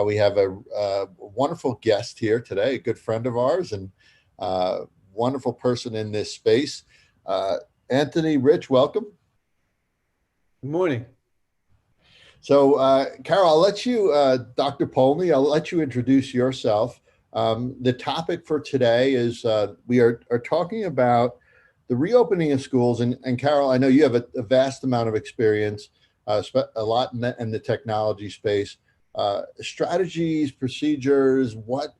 We have a wonderful guest here today, a good friend of ours and wonderful person in this space. Uh, Anthony Rich, welcome. Good morning. So, Carol, I'll let you, Dr. Polney, I'll let you introduce yourself. The topic for today is we are talking about the reopening of schools. And Carol, I know you have a vast amount of experience, a lot in the technology space, strategies, procedures, what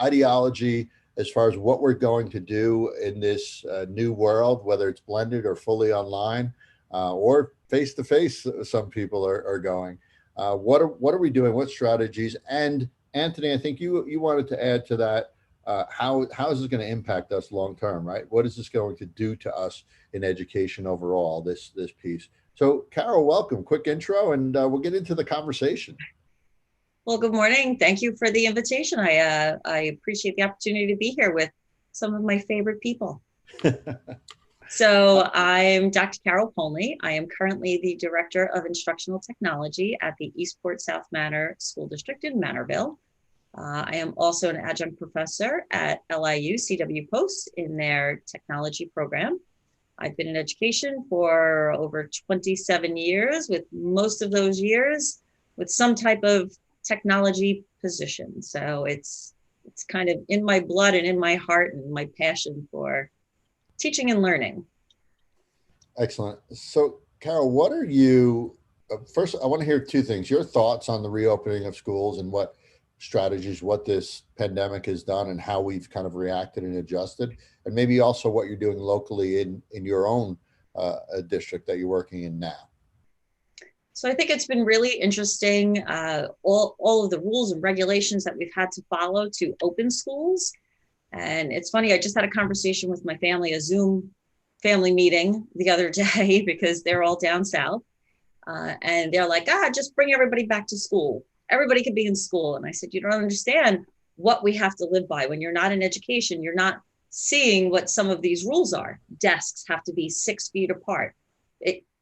ideology as far as what we're going to do in this new world, whether it's blended or fully online or face to face. Some people are going. What are we doing? What strategies? And Anthony, I think you wanted to add to that. How is this going to impact us long term? Right? What is this going to do to us in education overall? This piece. So, Carol, welcome. Quick intro, and we'll get into the conversation. Well, good morning. Thank you for the invitation. I appreciate the opportunity to be here with some of my favorite people. So I'm Dr. Carol Polney. I am currently the Director of Instructional Technology at the Eastport South Manor School District in Manorville. I am also an adjunct professor at LIU CW Post in their technology program. I've been in education for over 27 years, with most of those years with some type of technology position. So it's kind of in my blood and in my heart and my passion for teaching and learning. Excellent. So, Carol, what are you? First, I want to hear two things: your thoughts on the reopening of schools and what strategies, what this pandemic has done, and how we've kind of reacted and adjusted, and maybe also what you're doing locally in your own district that you're working in now. So I think it's been really interesting, all of the rules and regulations that we've had to follow to open schools. And it's funny, I just had a conversation with my family, a Zoom family meeting the other day, because they're all down south. And they're like, just bring everybody back to school. Everybody could be in school. And I said, you don't understand what we have to live by. When you're not in education, you're not seeing what some of these rules are. Desks have to be 6 feet apart.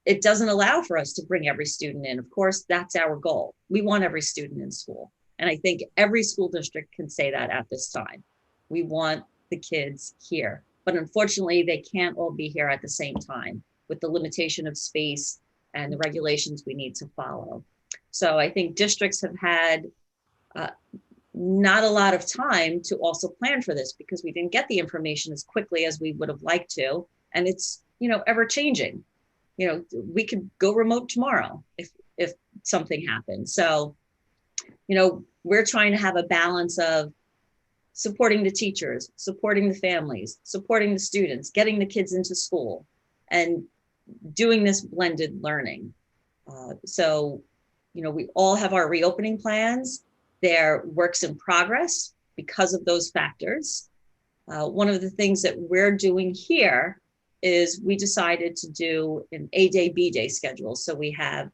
It doesn't allow for us to bring every student in. Of course, that's our goal. We want every student in school. And I think every school district can say that at this time. We want the kids here. But unfortunately, they can't all be here at the same time with the limitation of space and the regulations we need to follow. So I think districts have had not a lot of time to also plan for this, because we didn't get the information as quickly as we would have liked to. And it's, ever changing. We could go remote tomorrow if something happens. So, we're trying to have a balance of supporting the teachers, supporting the families, supporting the students, getting the kids into school, and doing this blended learning. So, we all have our reopening plans. They're works in progress because of those factors. One of the things that we're doing here is we decided to do an A day, B day schedule. So we have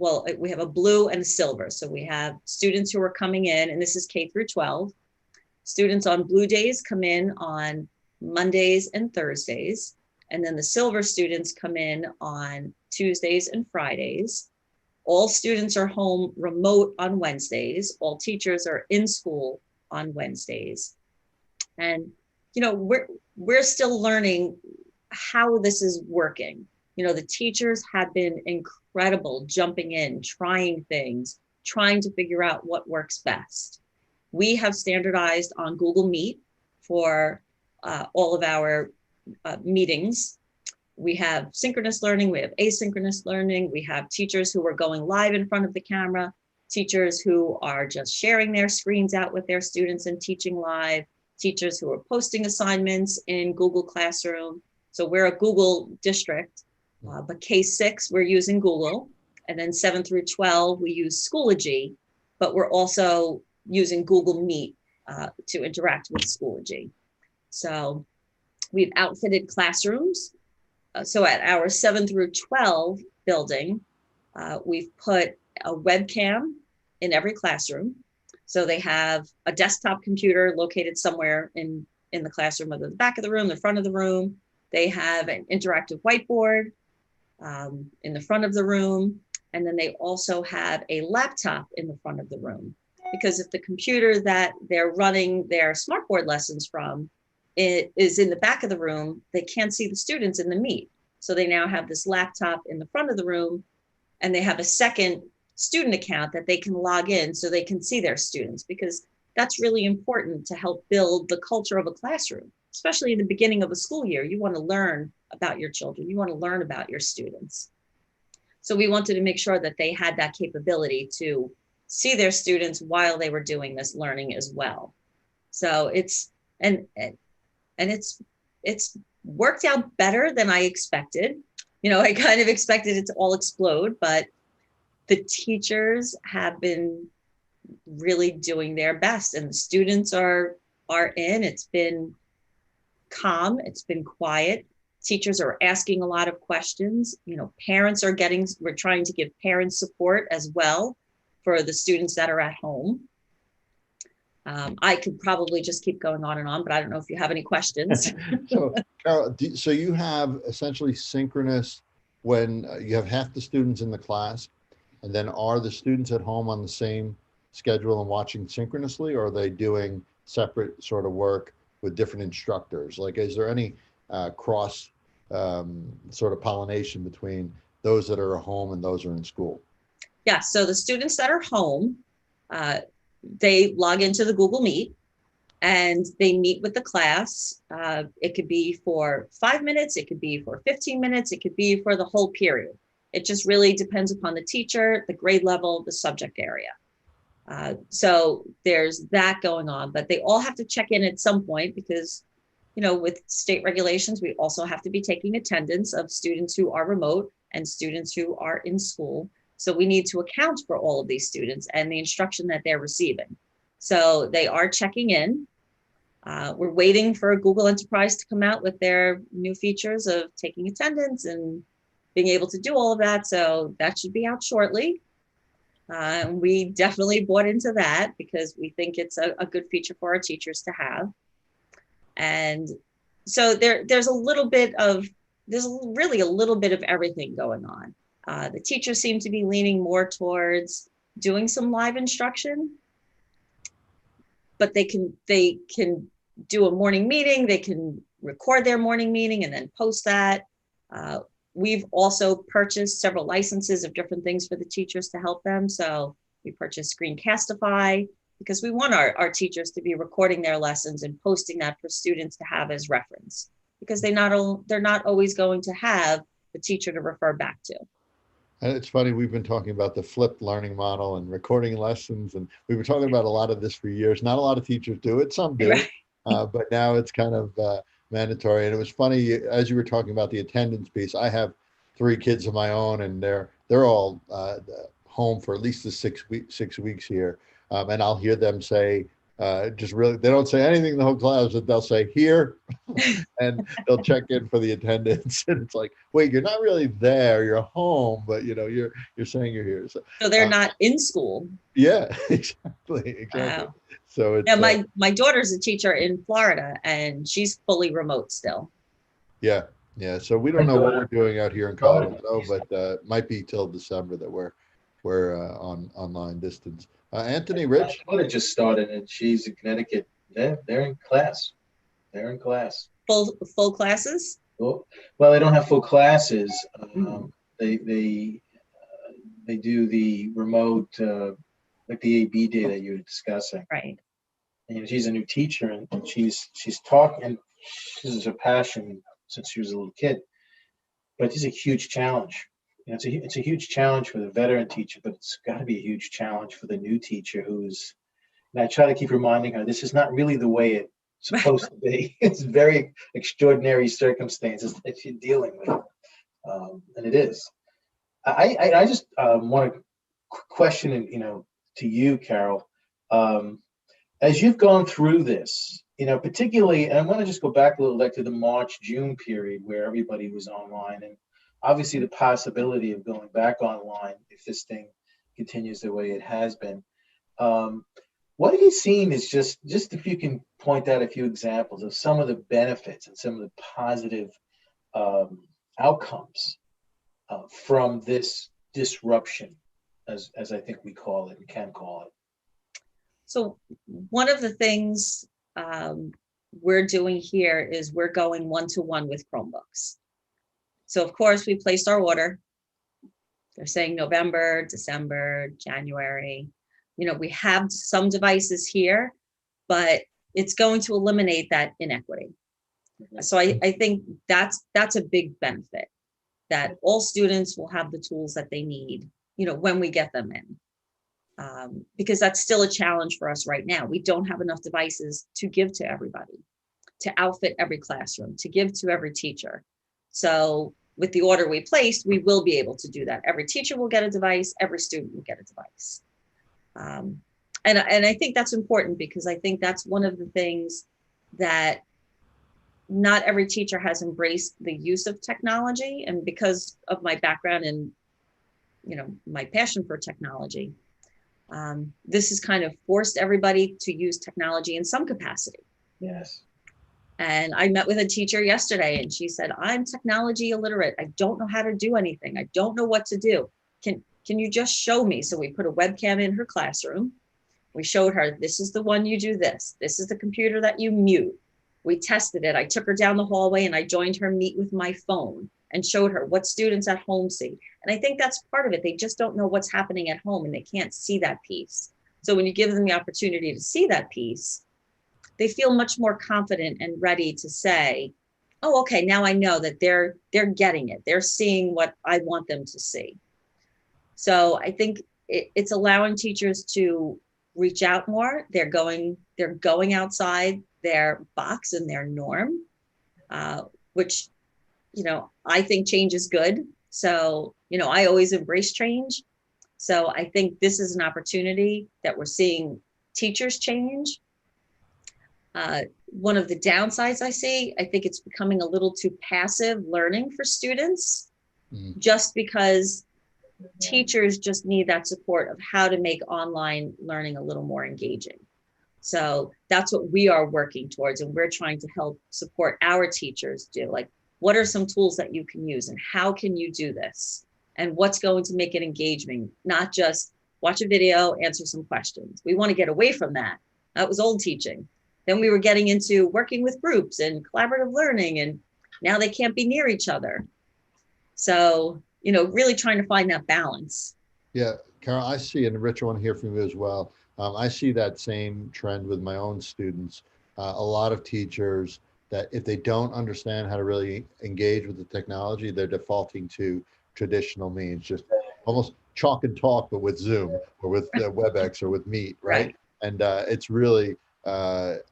a blue and a silver. So we have students who are coming in, and this is K through 12. Students on blue days come in on Mondays and Thursdays. And then the silver students come in on Tuesdays and Fridays. All students are home remote on Wednesdays. All teachers are in school on Wednesdays. And, we're still learning how this is working. The teachers have been incredible, jumping in, trying things, trying to figure out what works best. We have standardized on Google Meet for all of our meetings. We have synchronous learning, we have asynchronous learning, we have teachers who are going live in front of the camera, teachers who are just sharing their screens out with their students and teaching live, teachers who are posting assignments in Google Classroom. So we're a Google district, but K-6, we're using Google. And then 7 through 12, we use Schoology, but we're also using Google Meet to interact with Schoology. So we've outfitted classrooms. So at our 7 through 12 building, we've put a webcam in every classroom. So they have a desktop computer located somewhere in the classroom, whether the back of the room, the front of the room. They have an interactive whiteboard in the front of the room. And then they also have a laptop in the front of the room. because if the computer that they're running their smartboard lessons from it is in the back of the room, they can't see the students in the meet. So they now have this laptop in the front of the room, and they have a second student account that they can log in so they can see their students, because that's really important to help build the culture of a classroom, especially in the beginning of a school year. You want to learn about your children. You want to learn about your students. So we wanted to make sure that they had that capability to see their students while they were doing this learning as well. So it's worked out better than I expected. I kind of expected it to all explode, but the teachers have been really doing their best, and the students are in. It's been calm. It's been quiet. Teachers are asking a lot of questions. Parents are we're trying to give parents support as well for the students that are at home. I could probably just keep going on and on, but I don't know if you have any questions. So, Carol, so you have essentially synchronous when you have half the students in the class, and then are the students at home on the same schedule and watching synchronously, or are they doing separate sort of work with different instructors? Like, is there any cross sort of pollination between those that are at home and those who are in school? Yeah, so the students that are home, they log into the Google Meet and they meet with the class. It could be for 5 minutes, it could be for 15 minutes, it could be for the whole period. It just really depends upon the teacher, the grade level, the subject area. So there's that going on, but they all have to check in at some point because, with state regulations, we also have to be taking attendance of students who are remote and students who are in school. So we need to account for all of these students and the instruction that they're receiving. So they are checking in. We're waiting for Google Enterprise to come out with their new features of taking attendance and being able to do all of that. So that should be out shortly. We definitely bought into that because we think it's a good feature for our teachers to have. And so there's really a little bit of everything going on. The teachers seem to be leaning more towards doing some live instruction, but they can do a morning meeting. They can record their morning meeting and then post that. We've also purchased several licenses of different things for the teachers to help them. So we purchased Screencastify because we want our teachers to be recording their lessons and posting that for students to have as reference, because they're not always going to have the teacher to refer back to. And it's funny, we've been talking about the flipped learning model and recording lessons, and we've been talking about a lot of this for years. Not a lot of teachers do it, some do, Right. but now it's kind of mandatory. And it was funny, as you were talking about the attendance piece, I have 3 kids of my own, and they're all home for at least the 6 weeks here. And I'll hear them say, they don't say anything the whole class, but they'll say here, and they'll check in for the attendance. And it's like, wait, you're not really there, you're home, but you're saying you're here. So they're not in school. Yeah, exactly. Wow. So it's my daughter's a teacher in Florida and she's fully remote still. yeah. So we don't know what we're doing out here in Colorado, but it might be till December that we're on online distance. Anthony, Rich? My daughter just started and she's in Connecticut. They're in class. They're in class. Full classes? Well, they don't have full classes. They do the remote, like the AB day that you were discussing. Right. And she's a new teacher, and she's talking. This is her passion since she was a little kid. But it's a huge challenge. It's a huge challenge for the veteran teacher, but it's got to be a huge challenge for the new teacher who's. And I try to keep reminding her this is not really the way it's supposed to be. It's very extraordinary circumstances that you're dealing with, and it is. I just want to question, to you, Carol, as you've gone through this, particularly, and I want to just go back a little like to the March-June period where everybody was online, and obviously the possibility of going back online if this thing continues the way it has been. What have you seen is just if you can point out a few examples of some of the benefits and some of the positive outcomes from this disruption, as I think we call it and can call it. So one of the things we're doing here is we're going one-to-one with Chromebooks. So of course we placed our order. They're saying November, December, January. You know, we have some devices here, but it's going to eliminate that inequity. So I think that's a big benefit, that all students will have the tools that they need, you know, when we get them in. Because that's still a challenge for us right now. We don't have enough devices to give to everybody, to outfit every classroom, to give to every teacher. So with the order we placed, we will be able to do that. Every teacher will get a device, every student will get a device. And I think that's important, because I think that's one of the things that not every teacher has embraced the use of technology. And because of my background and, you know, my passion for technology, this has kind of forced everybody to use technology in some capacity. Yes. And I met with a teacher yesterday and she said, I'm technology illiterate. I don't know how to do anything. I don't know what to do. Can you just show me? So we put a webcam in her classroom. We showed her, this is the one you do this. This is the computer that you mute. We tested it. I took her down the hallway and I joined her meet with my phone and showed her what students at home see. And I think that's part of it. They just don't know what's happening at home and they can't see that piece. So when you give them the opportunity to see that piece, they feel much more confident and ready to say, oh, okay, now I know that they're getting it. They're seeing what I want them to see. So I think it's allowing teachers to reach out more. They're going outside their box and their norm, which, you know, I think change is good. So, you know, I always embrace change. So I think this is an opportunity that we're seeing teachers change. One of the downsides I see, I think it's becoming a little too passive learning for students, just because teachers just need that support of how to make online learning a little more engaging. So that's what we are working towards, and we're trying to help support our teachers do. Like, what are some tools that you can use and how can you do this? And what's going to make it engaging, not just watch a video, answer some questions. We want to get away from that. That was old teaching. Then we were getting into working with groups and collaborative learning, and now they can't be near each other. So, you know, really trying to find that balance. Yeah, Carol, I see, and Rich, I want to hear from you as well. I see that same trend with my own students. A lot of teachers that if they don't understand how to really engage with the technology, they're defaulting to traditional means, just almost chalk and talk, but with Zoom or with WebEx or with Meet, right? And it's really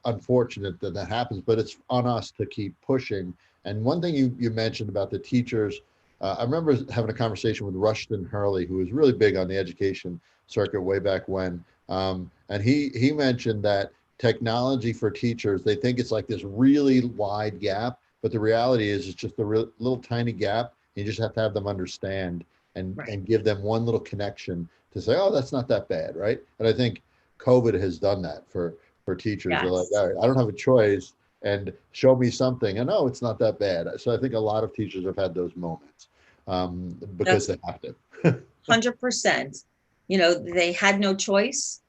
unfortunate that that happens, but it's on us to keep pushing. And one thing you mentioned about the teachers, I remember having a conversation with Rushton Hurley, who was really big on the education circuit way back when. And he mentioned that technology for teachers, they think it's like this really wide gap, but the reality is it's just a little tiny gap. You just have to have them understand and give them one little connection to say, oh, that's not that bad, right? And I think COVID has done that for teachers. Yes. They're like, all right, I don't have a choice, and show me something. And no, it's not that bad. So I think a lot of teachers have had those moments because they have to. 100%. You know, they had no choice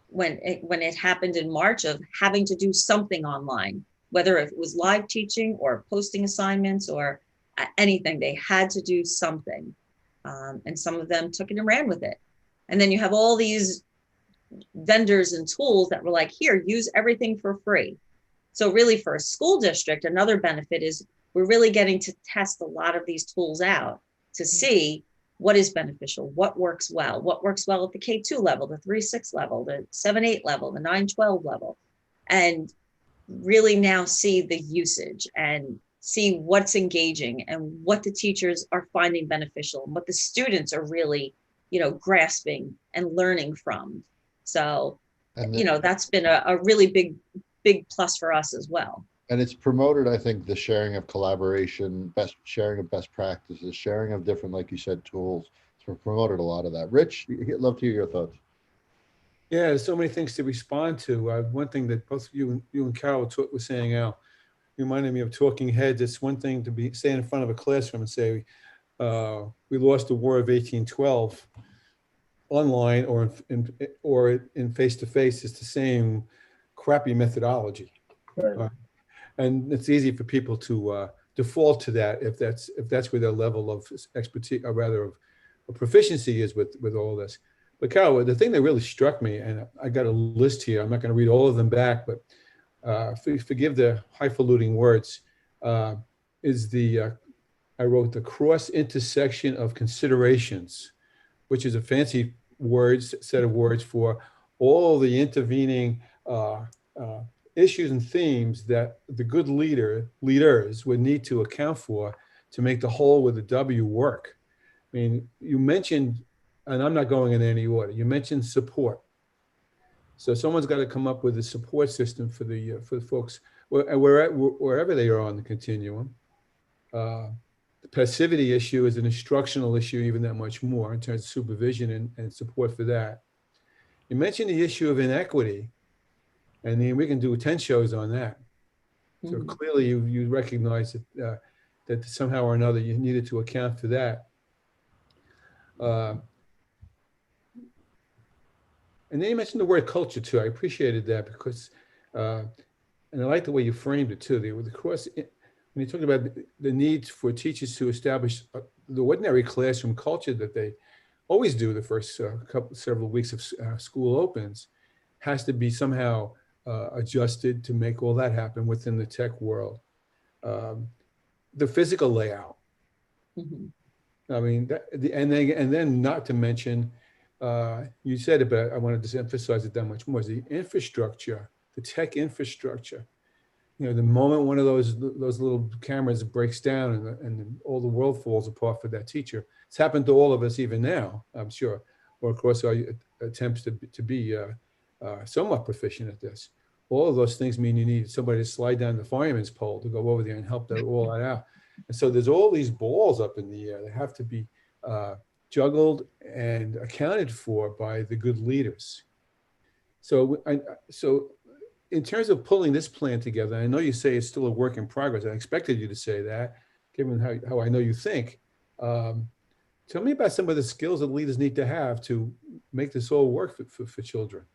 when it happened in March of having to do something online, whether it was live teaching or posting assignments or anything. They had to do something. And some of them took it and ran with it. And then you have all these vendors and tools that were like, here, use everything for free. So really for a school district, another benefit is we're really getting to test a lot of these tools out to see what is beneficial, what works well at the K2 level, the 3-6 level, the 7-8 level, the 9-12 level, and really now see the usage and see what's engaging and what the teachers are finding beneficial and what the students are really, you know, grasping and learning from. So, you know, that's been a really big plus for us as well. And it's promoted, I think, the sharing of collaboration, sharing of best practices, sharing of different, like you said, tools. It's promoted a lot of that. Rich, I'd love to hear your thoughts. Yeah, there's so many things to respond to. One thing that both you and Carol were saying, Al, reminded me of talking heads. It's one thing to stand in front of a classroom and say, we lost the War of 1812. online or in face-to-face is the same crappy methodology. Right. And it's easy for people to default to that if that's where their level of expertise, or rather of proficiency, is with all this. But Carol, the thing that really struck me, and I got a list here, I'm not going to read all of them back, but forgive the highfalutin words, is I wrote the cross intersection of considerations, which is a fancy set of words for all the intervening issues and themes that the good leaders would need to account for to make the whole with a W work. I mean, you mentioned, and I'm not going in any order, you mentioned support. So someone's got to come up with a support system for the folks wherever they are on the continuum. The passivity issue is an instructional issue, even that much more in terms of supervision and support for that. You mentioned the issue of inequity, and then we can do 10 shows on that. So clearly you recognize that somehow or another you needed to account for that. And then you mentioned the word culture too. I appreciated that because, and I like the way you framed it too. When you talk about the need for teachers to establish the ordinary classroom culture that they always do the first several weeks of school opens, has to be somehow adjusted to make all that happen within the tech world. The physical layout. I mean, and then not to mention, you said it, but I wanted to emphasize it that much more, is the infrastructure, the tech infrastructure. You know, the moment one of those little cameras breaks down and all the world falls apart for that teacher. It's happened to all of us even now, I'm sure, or of course our attempts to be somewhat proficient at this. All of those things mean you need somebody to slide down the fireman's pole to go over there and help all that out. And so there's all these balls up in the air that have to be juggled and accounted for by the good leaders. So in terms of pulling this plan together, I know you say it's still a work in progress. I expected you to say that, given how I know you think. Tell me about some of the skills that leaders need to have to make this all work for children.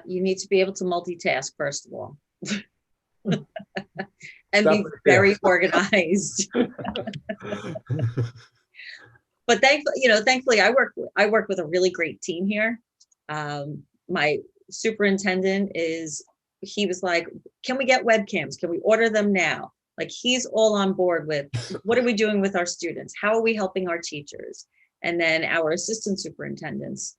You need to be able to multitask, first of all. And be very organized. But thankfully, I work with a really great team here. My superintendent he was like, can we get webcams? Can we order them now? Like, he's all on board with what are we doing with our students? How are we helping our teachers? And then our assistant superintendents,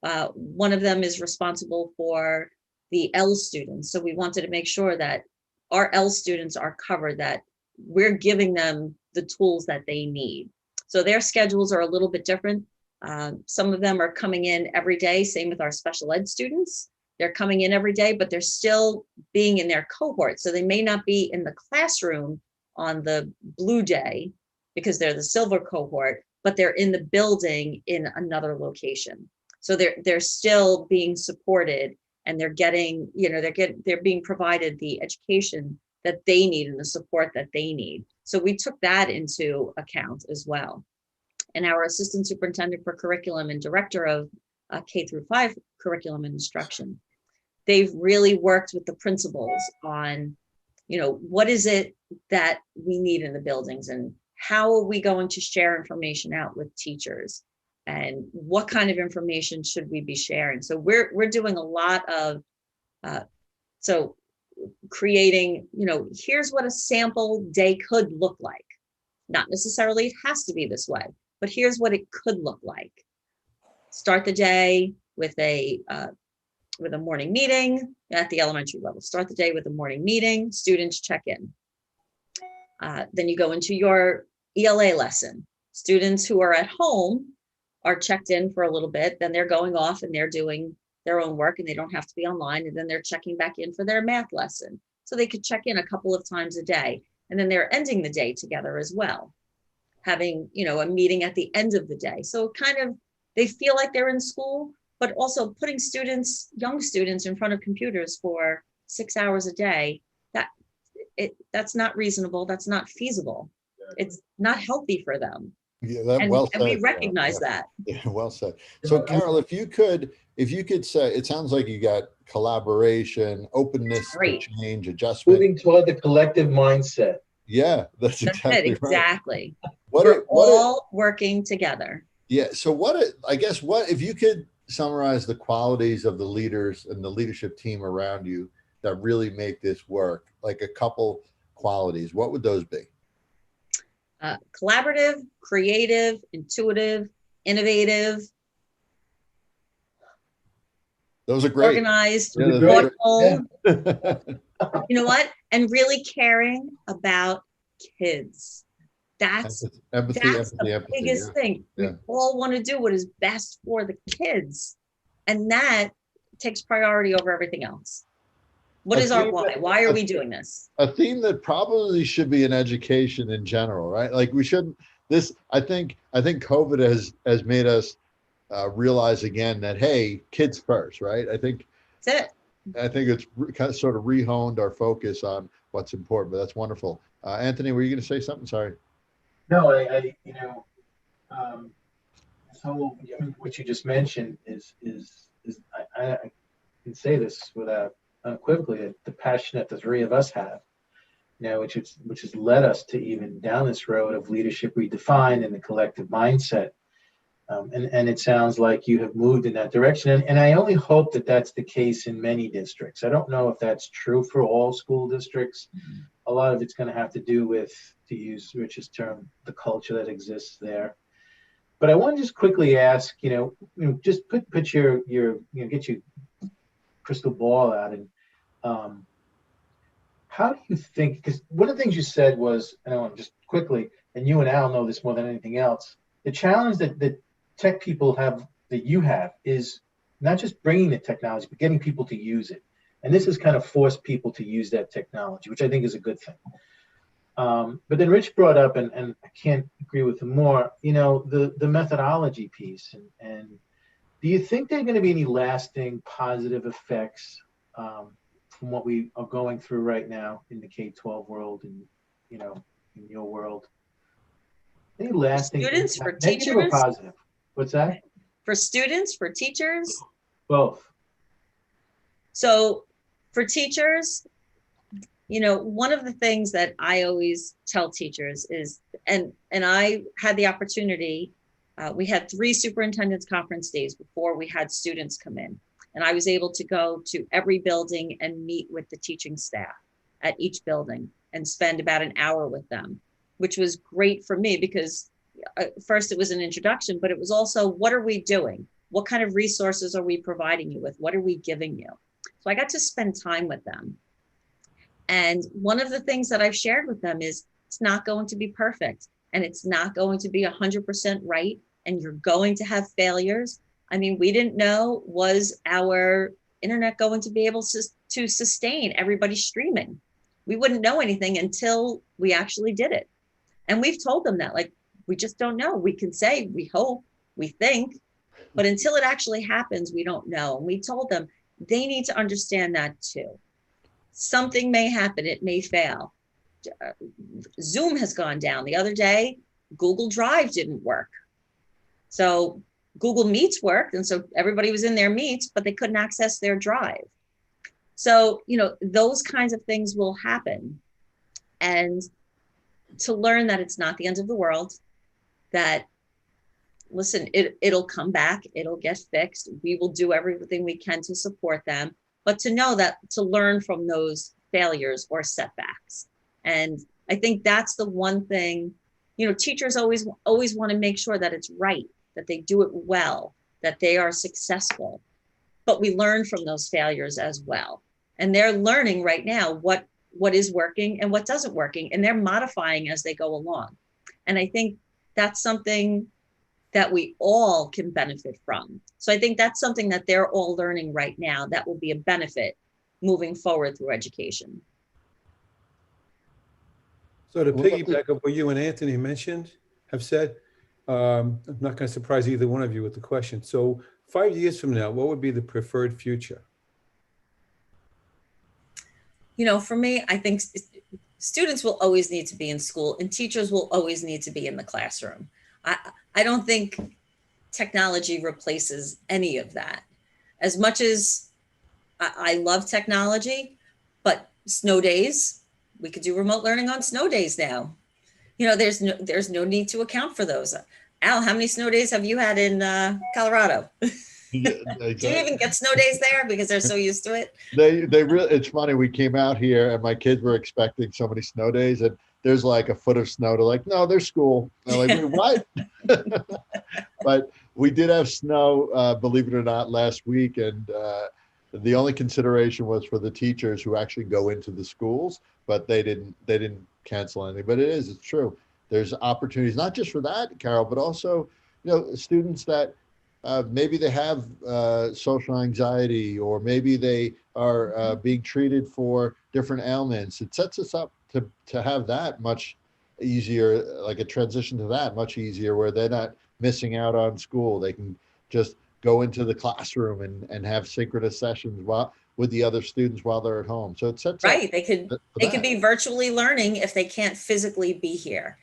one of them is responsible for the L students. So we wanted to make sure that our L students are covered, that we're giving them the tools that they need. So their schedules are a little bit different. Some of them are coming in every day, same with our special ed students. They're coming in every day, but they're still being in their cohort. So they may not be in the classroom on the blue day because they're the silver cohort, but they're in the building in another location. So they're still being supported, and they're getting, they're being provided the education that they need and the support that they need. So we took that into account as well. And our assistant superintendent for curriculum and director of K-5 curriculum and instruction, they've really worked with the principals on, what is it that we need in the buildings, and how are we going to share information out with teachers, and what kind of information should we be sharing? So we're doing a lot of creating, here's what a sample day could look like. Not necessarily it has to be this way, but here's what it could look like. Start the day with a morning meeting at the elementary level. Start the day with a morning meeting, students check in. Then you go into your ELA lesson. Students who are at home are checked in for a little bit, then they're going off and they're doing their own work and they don't have to be online, and then they're checking back in for their math lesson. So they could check in a couple of times a day, and then they're ending the day together as well, having, a meeting at the end of the day. So they feel like they're in school, but also putting young students in front of computers for 6 hours a day, that's not reasonable. That's not feasible. It's not healthy for them. Yeah, that And, well and we said, Carol. recognize Yeah, that. yeah, well said. So, Carol, if you could say, it sounds like you got collaboration, openness to Great. change, adjustment. Moving toward the collective mindset. Yeah, that's That's it. exactly right. Exactly. What We're it, what it, all working together. yeah. So I guess if you could summarize the qualities of the leaders and the leadership team around you that really make this work, like a couple qualities, what would those be? Collaborative, creative, intuitive, innovative, Those are great. organized, Yeah, those Great. are thoughtful. great. You know what? And really caring about kids. That's Empathy, that's empathy, the empathy. Yeah. biggest thing. We Yeah. all want to do what is best for the kids. And that takes priority over everything else. What A is our theme why? that- Why are a- we doing this? A theme that probably should be in education in general, right? Like we shouldn't. I think COVID has made us realize again that, hey, kids first, right? That's it. I think it's kind of sort of rehoned our focus on what's important. But that's wonderful. Anthony, were you going to say something? Sorry. No, this whole, what you just mentioned is I can say this without unequivocally, the passion that the three of us have, which has led us to even down this road of leadership redefined and the collective mindset. And it sounds like you have moved in that direction. And I only hope that that's the case in many districts. I don't know if that's true for all school districts. A lot of it's going to have to do with, to use Rich's term, the culture that exists there. But I want to just quickly ask, just put your get your crystal ball out, and how do you think? Because one of the things you said was, and I want to just quickly, and you and Al know this more than anything else, the challenge that tech people have, that you have, is not just bringing the technology, but getting people to use it. And this has kind of forced people to use that technology, which I think is a good thing. But then Rich brought up, and I can't agree with him more, the methodology piece. And do you think there are going to be any lasting positive effects from what we are going through right now in the K-12 world and, in your world? Any lasting Students, for impact, negative or teachers, positive? What's that? for students, for teachers. Both. So for teachers, one of the things that I always tell teachers is, and I had the opportunity, we had 3 superintendents conference days before we had students come in. And I was able to go to every building and meet with the teaching staff at each building and spend about an hour with them, which was great for me because first it was an introduction, but it was also, what are we doing? What kind of resources are we providing you with? What are we giving you? So I got to spend time with them. And one of the things that I've shared with them is it's not going to be perfect, and it's not going to be 100% right. And you're going to have failures. I mean, we didn't know, was our internet going to be able to sustain everybody streaming? We wouldn't know anything until we actually did it. And we've told them that, like, we just don't know. We can say, we hope, we think, but until it actually happens, we don't know. And we told them they need to understand that too. Something may happen, it may fail. Zoom has gone down. The other day, Google Drive didn't work. So Google Meets worked, and so everybody was in their Meets, but they couldn't access their Drive. So, those kinds of things will happen. And to learn that it's not the end of the world, that, listen, it'll come back, it'll get fixed. We will do everything we can to support them, but to know that, to learn from those failures or setbacks. And I think that's the one thing, teachers always want to make sure that it's right, that they do it well, that they are successful, but we learn from those failures as well. And they're learning right now what is working and what doesn't working, and they're modifying as they go along. And I think that's something that we all can benefit from. So I think that's something that they're all learning right now that will be a benefit moving forward through education. So to piggyback up what you and Anthony have said, I'm not going to surprise either one of you with the question. So 5 years from now, what would be the preferred future? For me, I think students will always need to be in school and teachers will always need to be in the classroom. I, I don't think technology replaces any of that. As much as I love technology, but snow days, we could do remote learning on snow days now. There's no need to account for those. Al, how many snow days have you had in Colorado? Yeah, Do you exactly. even get snow days there because they're so used to it? They really, it's funny. We came out here and my kids were expecting so many snow days, and there's like a foot of snow. They're like, no, there's school. And I'm like, wait, what? But we did have snow, believe it or not, last week, and the only consideration was for the teachers who actually go into the schools, but they didn't cancel anything. But it's true. There's opportunities not just for that, Carol, but also students that maybe they have social anxiety, or maybe they are being treated for different ailments. It sets us up to have that much easier, like a transition to that much easier, where they're not missing out on school. They can just go into the classroom and have synchronous sessions with the other students while they're at home. So it sets up Right. They could for they could that. be virtually learning if they can't physically be here.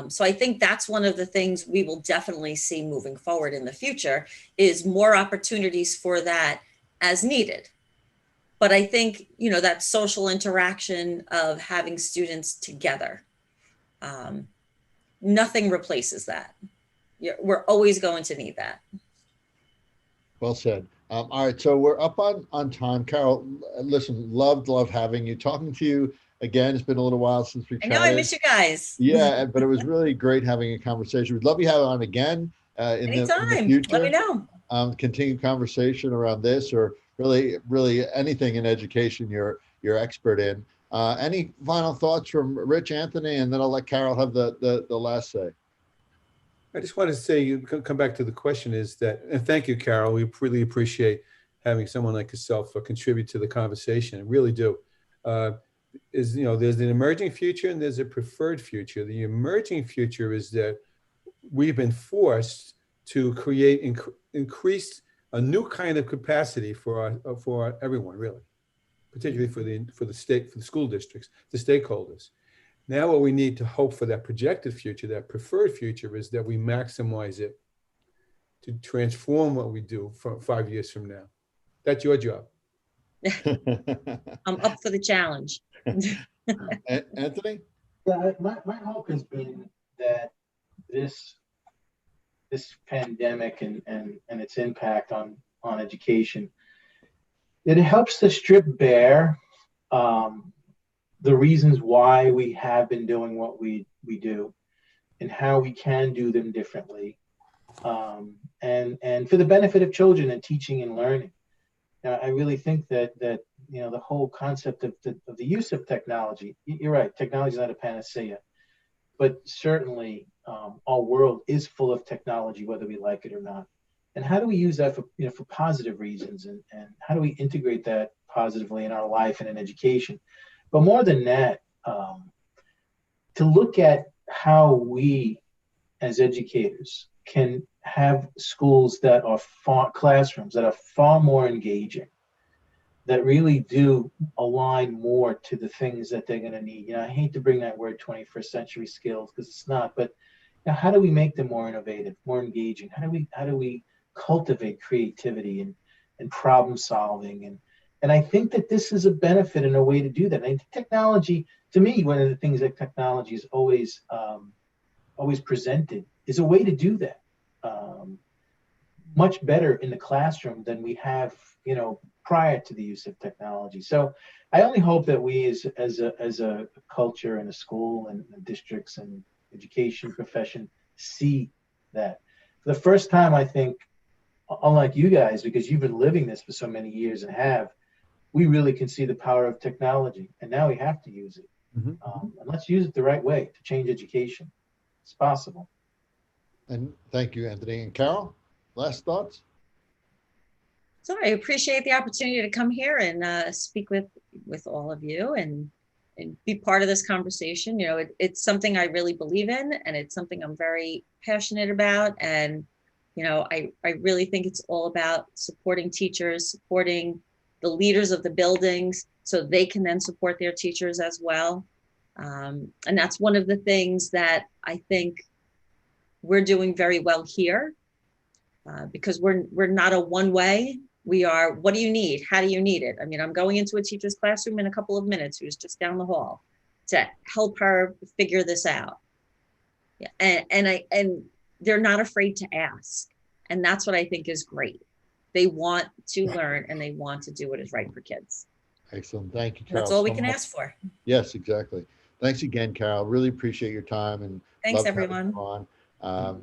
So I think that's one of the things we will definitely see moving forward in the future is more opportunities for that as needed. But I think, that social interaction of having students together, um, nothing replaces that. We're always going to need that. Well said. All right, so we're up on time. Carol, listen, loved having you. Talking to you again. It's been a little while since we I know I chatted. miss you guys. Yeah, but it was really great having a conversation. We'd love you to have on again in the Anytime. Let me future. know. Continue conversation around this, or really anything in education you're expert in. Any final thoughts from Rich, Anthony, and then I'll let Carol have the last say. I just want to say, you come back to the question is that, and thank you, Carol. We really appreciate having someone like yourself contribute to the conversation. I really do. Uh, there's an emerging future and there's a preferred future. The emerging future is that we've been forced to create increased a new kind of capacity for everyone, really, particularly for the state, for the school districts, the stakeholders. Now, what we need to hope for that projected future, that preferred future, is that we maximize it to transform what we do for 5 years from now. That's your job. I'm up for the challenge. Anthony? Yeah, my hope has been that this pandemic and its impact on education, it helps to strip bare the reasons why we have been doing what we do and how we can do them differently, and for the benefit of children and teaching and learning. Now, I really think that the whole concept of the use of technology, you're right, technology is not a panacea, but certainly our world is full of technology, whether we like it or not. And how do we use that for positive reasons, and how do we integrate that positively in our life and in education? But more than that, to look at how we as educators can have schools that are classrooms that are far more engaging, that really do align more to the things that they're going to need. I hate to bring that word 21st century skills, because it's not, but how do we make them more innovative, more engaging? How do we cultivate creativity and problem solving? And I think that this is a benefit and a way to do that. And technology, to me, one of the things that technology is always presented is a way to do that much better in the classroom than we have, prior to the use of technology. So I only hope that we as a culture and a school and districts and education profession see that. For the first time, I think, unlike you guys, because you've been living this for so many years and we really can see the power of technology, and now we have to use it. And let's use it the right way to change education. It's possible. And thank you, Anthony. And Carol, last thoughts? So I appreciate the opportunity to come here and speak with all of you and be part of this conversation. It's something I really believe in, and it's something I'm very passionate about. And, I really think it's all about supporting teachers, supporting the leaders of the buildings so they can then support their teachers as well. And that's one of the things that I think we're doing very well here because we're not a one way. We are, what do you need? How do you need it? I mean, I'm going into a teacher's classroom in a couple of minutes who's just down the hall to help her figure this out. Yeah, and they're not afraid to ask. And that's what I think is great. They want to learn and they want to do what is right for kids. Excellent. Thank you, Carol. That's all we so can much. ask for. Yes, exactly. Thanks again, Carol. Really appreciate your time and Thanks, love having everyone. you on.